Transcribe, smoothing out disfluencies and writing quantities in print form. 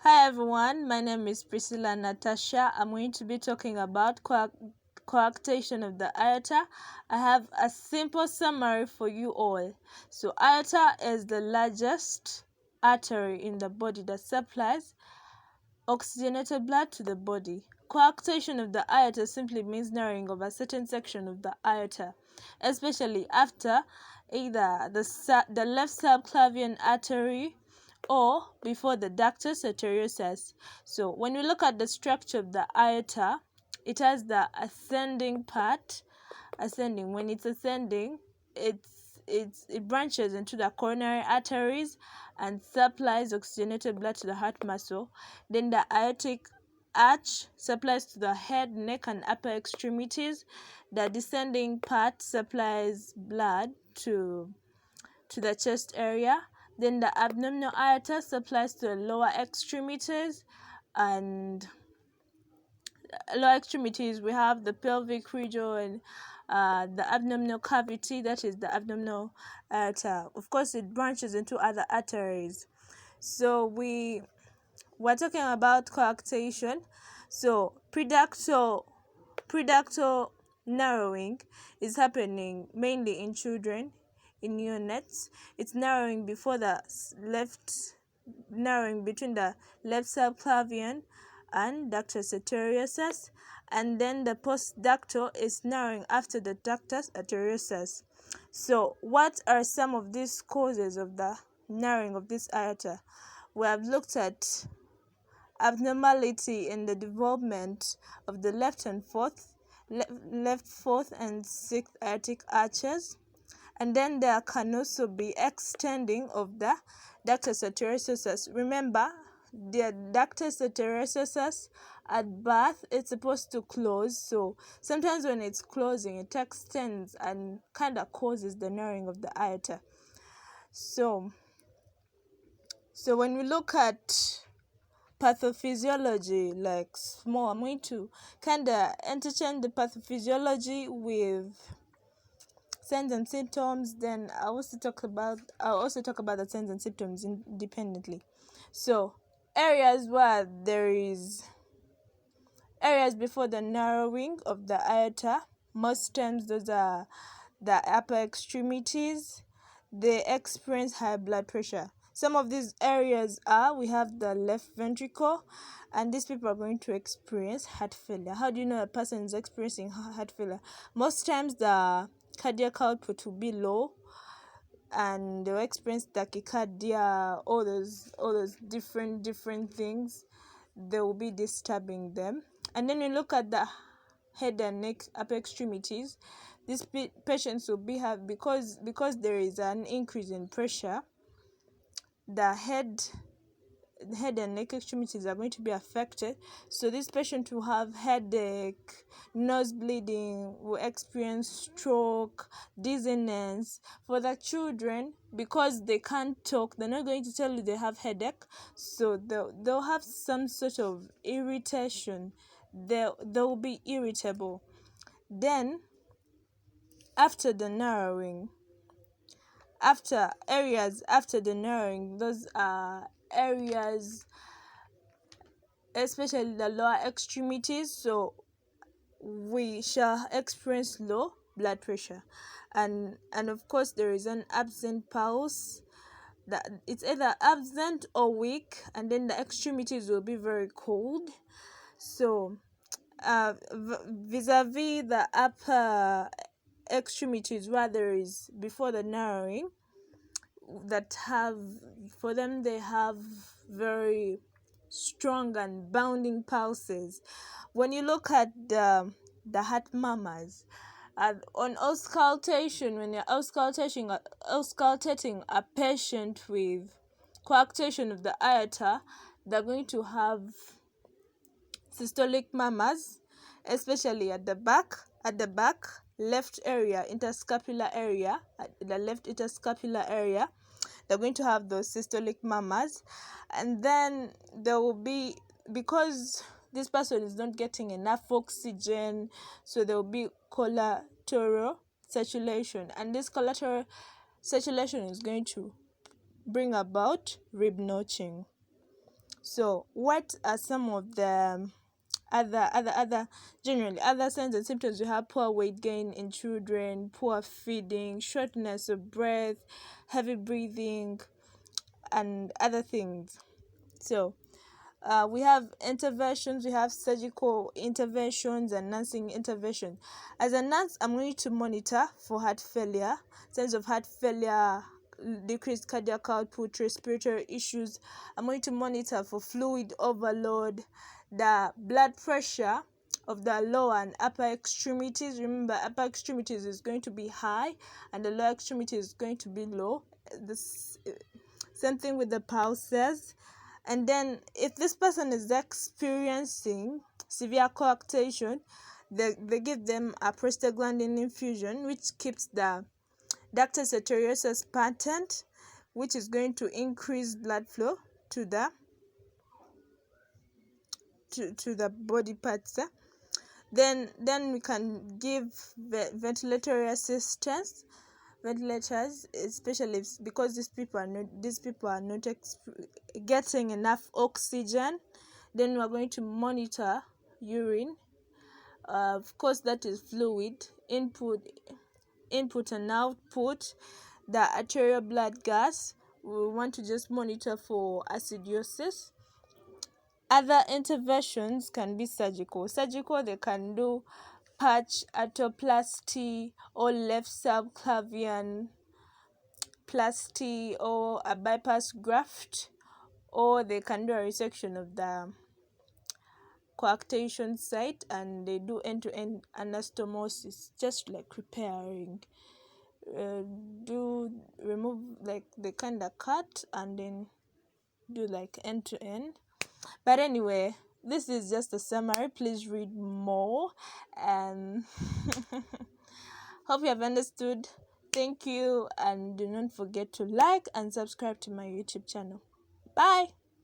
Hi everyone, my name is Priscilla Natasha. I'm going to be talking about coarctation of the aorta. I have a simple summary for you all. So aorta is the largest artery in the body that supplies oxygenated blood to the body. Coarctation of the aorta simply means narrowing of a certain section of the aorta, especially after either the left subclavian artery or before the ductus arteriosus. So when we look at the structure of the aorta, it has the ascending part. Ascending, when it's ascending, it branches into the coronary arteries and supplies oxygenated blood to the heart muscle. Then the aortic arch supplies to the head, neck, and upper extremities. The descending part supplies blood to the chest area. Then the abdominal aorta supplies to the lower extremities, and lower extremities we have the pelvic region, the abdominal cavity, that is the abdominal aorta. Of course, it branches into other arteries. So we're talking about coarctation. So preductal narrowing is happening mainly in children, in neonates. It's narrowing between the left subclavian and ductus arteriosus, and then the postductal is narrowing after the ductus arteriosus. So what are some of these causes of the narrowing of this aorta? We have looked at abnormality in the development of the left, fourth, and sixth aortic arches, and then there can also be extending of the ductus arteriosus. Remember, the ductus arteriosus at birth it's supposed to close, so sometimes when it's closing it extends and kind of causes the narrowing of the aorta. So when we look at pathophysiology, like small, I'm going to kind of interchange the pathophysiology with signs and symptoms. Then I'll also talk about the signs and symptoms independently. So areas before the narrowing of the aorta, most times those are the upper extremities. They experience high blood pressure. Some of these areas we have the left ventricle, and these people are going to experience heart failure. How do you know a person is experiencing heart failure? Most times the cardiac output will be low, and they'll experience tachycardia, all those different things. They will be disturbing them. And then you look at the head and neck, upper extremities. These patients will because there is an increase in pressure, the head and neck extremities are going to be affected. So this patient will have headache, nose bleeding, will experience stroke, dizziness. For the children, because they can't talk, they're not going to tell you they have headache, so they'll have some sort of irritation. They'll be irritable. Then after the narrowing, after the narrowing, those are areas, especially the lower extremities, so we shall experience low blood pressure, and of course there is an absent pulse. That it's either absent or weak, and then the extremities will be very cold. So vis-a-vis the upper extremities, where there is before the narrowing, that they have very strong and bounding pulses. When you look at the heart murmurs, on auscultation, when you're auscultating a patient with coarctation of the aorta, they're going to have systolic murmurs, especially at the back left area, interscapular area, at the left interscapular area. They're going to have those systolic murmurs, and then there will be, because this person is not getting enough oxygen, so there will be collateral circulation, and this collateral circulation is going to bring about rib notching. So what are some of the generally other signs and symptoms? We have poor weight gain in children, poor feeding, shortness of breath, heavy breathing, and other things. So we have interventions, we have surgical interventions and nursing intervention. As a nurse, I'm going to monitor for heart failure, signs of heart failure, decreased cardiac output, respiratory issues. I'm going to monitor for fluid overload, the blood pressure of the lower and upper extremities. Remember, upper extremities is going to be high and the lower extremity is going to be low. This same thing with the pulses. And then if this person is experiencing severe coarctation, they give them a prostaglandin infusion, which keeps the ductus arteriosus patent, which is going to increase blood flow to the body parts. Then we can give ventilatory assistance, ventilators, especially because these people are not getting enough oxygen. Then we are going to monitor urine. Of course, that is fluid input and output. The arterial blood gas, we want to just monitor for acidosis. Other interventions can be surgical. They can do patch arthroplasty or left subclavian plasty or a bypass graft, or they can do a resection of the coarctation site and they do end-to-end anastomosis, just like repairing. Do remove, like they kind of cut and then do like end-to-end. But anyway, this is just a summary. Please read more and hope you have understood. Thank you, and do not forget to like and subscribe to my YouTube channel. Bye.